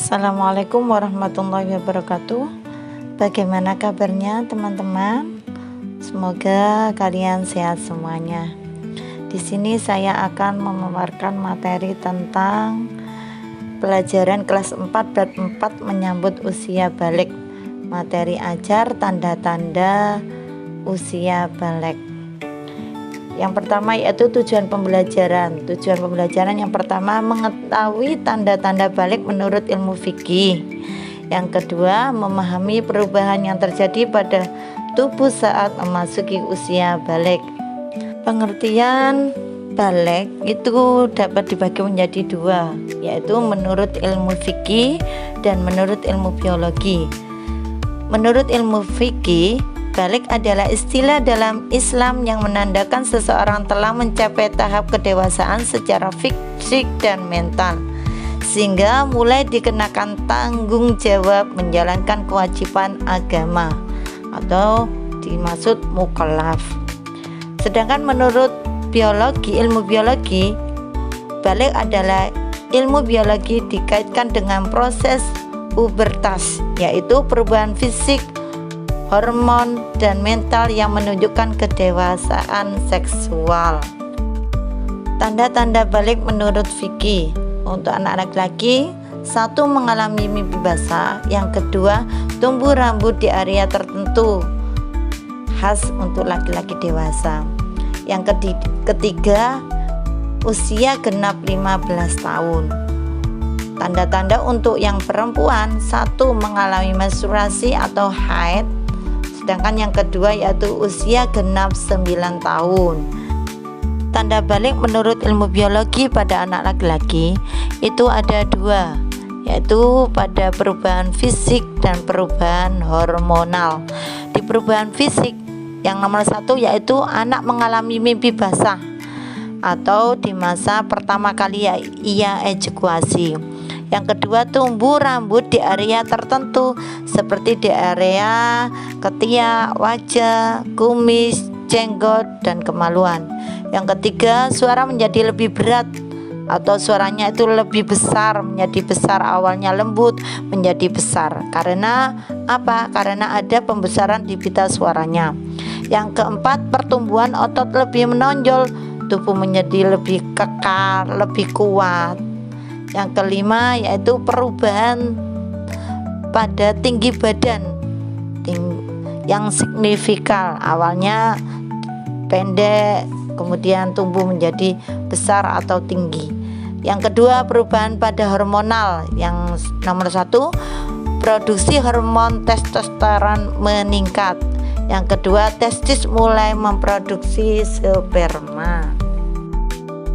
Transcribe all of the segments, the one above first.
Assalamualaikum warahmatullahi wabarakatuh. Bagaimana kabarnya teman-teman? Semoga kalian sehat semuanya. Di sini saya akan memaparkan materi tentang pelajaran kelas 4 bab 4 menyambut usia balik. Materi ajar tanda-tanda usia balik. Yang pertama yaitu tujuan pembelajaran. Tujuan pembelajaran yang pertama mengetahui tanda-tanda balik menurut ilmu fikih. Yang kedua memahami perubahan yang terjadi pada tubuh saat memasuki usia balik. Pengertian balik itu dapat dibagi menjadi dua, yaitu menurut ilmu fikih dan menurut ilmu biologi. Menurut ilmu fikih, balik adalah istilah dalam Islam yang menandakan seseorang telah mencapai tahap kedewasaan secara fisik dan mental, sehingga mulai dikenakan tanggung jawab menjalankan kewajiban agama atau dimaksud mukallaf. Sedangkan menurut ilmu biologi, balik adalah ilmu biologi dikaitkan dengan proses pubertas, yaitu perubahan fisik, hormon, dan mental yang menunjukkan kedewasaan seksual. Tanda-tanda balik menurut fikih. Untuk anak laki-laki, satu mengalami mimpi basah, yang kedua tumbuh rambut di area tertentu, khas untuk laki-laki dewasa. Yang ketiga usia genap 15 tahun. Tanda-tanda untuk yang perempuan, satu mengalami menstruasi atau haid, sedangkan yang kedua yaitu usia genap 9 tahun. Tanda balik menurut ilmu biologi pada anak laki-laki itu ada dua, yaitu pada perubahan fisik dan perubahan hormonal. Di perubahan fisik, yang nomor satu yaitu anak mengalami mimpi basah atau di masa pertama kali ia ejakulasi. Yang kedua tumbuh rambut di area tertentu seperti di area ketiak, wajah, kumis, jenggot, dan kemaluan. Yang ketiga suara menjadi lebih berat atau suaranya itu lebih besar, menjadi besar, awalnya lembut menjadi besar. Karena apa? Karena ada pembesaran di pita suaranya. Yang keempat pertumbuhan otot lebih menonjol, tubuh menjadi lebih kekar, lebih kuat. Yang kelima yaitu perubahan pada tinggi badan yang signifikan, awalnya pendek kemudian tumbuh menjadi besar atau tinggi. Yang kedua perubahan pada hormonal, yang nomor satu produksi hormon testosteron meningkat. Yang kedua testis mulai memproduksi sperma.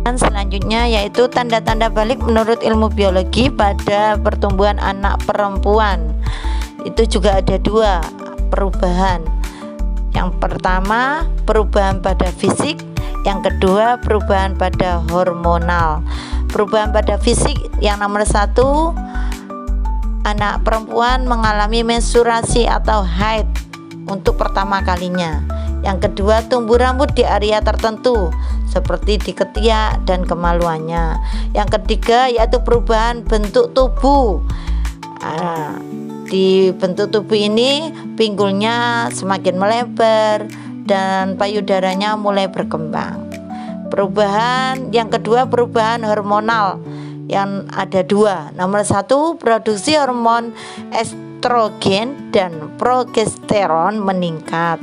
Dan selanjutnya yaitu tanda-tanda balik menurut ilmu biologi pada pertumbuhan anak perempuan. Itu juga ada dua perubahan. Yang pertama perubahan pada fisik, yang kedua perubahan pada hormonal. Perubahan pada fisik yang nomor satu, anak perempuan mengalami menstruasi atau haid untuk pertama kalinya. Yang kedua tumbuh rambut di area tertentu seperti di ketiak dan kemaluannya. Yang ketiga yaitu perubahan bentuk tubuh. Di bentuk tubuh ini pinggulnya semakin melebar dan payudaranya mulai berkembang. Perubahan yang kedua perubahan hormonal yang ada dua. Nomor satu produksi hormon estrogen dan progesteron meningkat.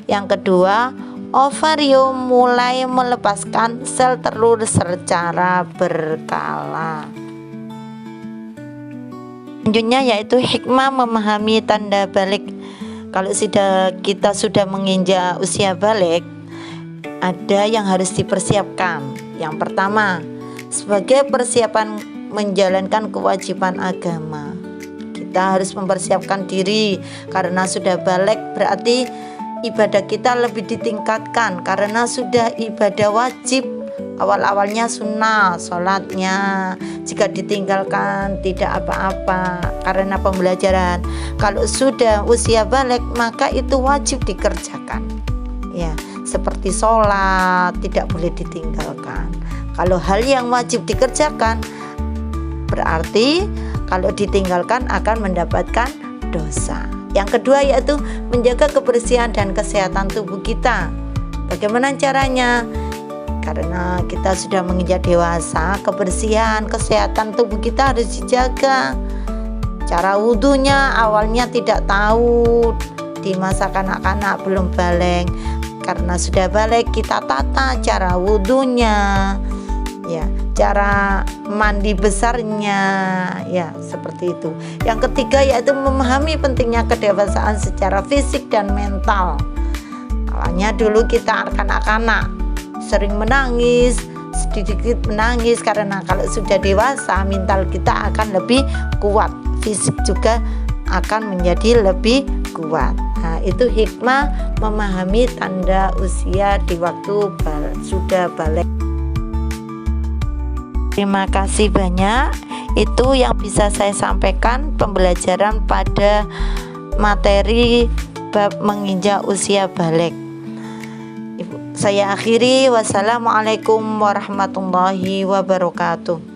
Yang kedua ovarium mulai melepaskan sel telur secara berkala. Selanjutnya yaitu hikmah memahami tanda balik. Kalau kita sudah menginjak usia balik, ada yang harus dipersiapkan. Yang pertama, sebagai persiapan menjalankan kewajiban agama, kita harus mempersiapkan diri. Karena sudah balik berarti ibadah kita lebih ditingkatkan, karena sudah ibadah wajib. Awal-awalnya sunnah sholatnya, jika ditinggalkan tidak apa-apa karena pembelajaran. Kalau sudah usia balik maka itu wajib dikerjakan, ya, seperti sholat tidak boleh ditinggalkan. Kalau hal yang wajib dikerjakan berarti Kalau ditinggalkan akan mendapatkan dosa. Yang kedua yaitu menjaga kebersihan dan kesehatan tubuh kita. Bagaimana caranya? Karena kita sudah menginjak dewasa, kebersihan, kesehatan tubuh kita harus dijaga. Cara wudhunya awalnya tidak tahu di masa kanak-kanak belum balik. Karena sudah balik kita tata cara wudhunya, ya, cara mandi besarnya, ya seperti itu. Yang ketiga yaitu memahami pentingnya kedewasaan secara fisik dan mental. Awalnya dulu kita kanak-kanak sering menangis, sedikit menangis, karena kalau sudah dewasa mental kita akan lebih kuat, fisik juga akan menjadi lebih kuat. Nah, itu hikmah memahami tanda usia di waktu sudah balik. Terima kasih banyak. Itu yang bisa saya sampaikan pembelajaran pada materi bab menginjak usia balik. Saya akhiri, wassalamualaikum warahmatullahi wabarakatuh.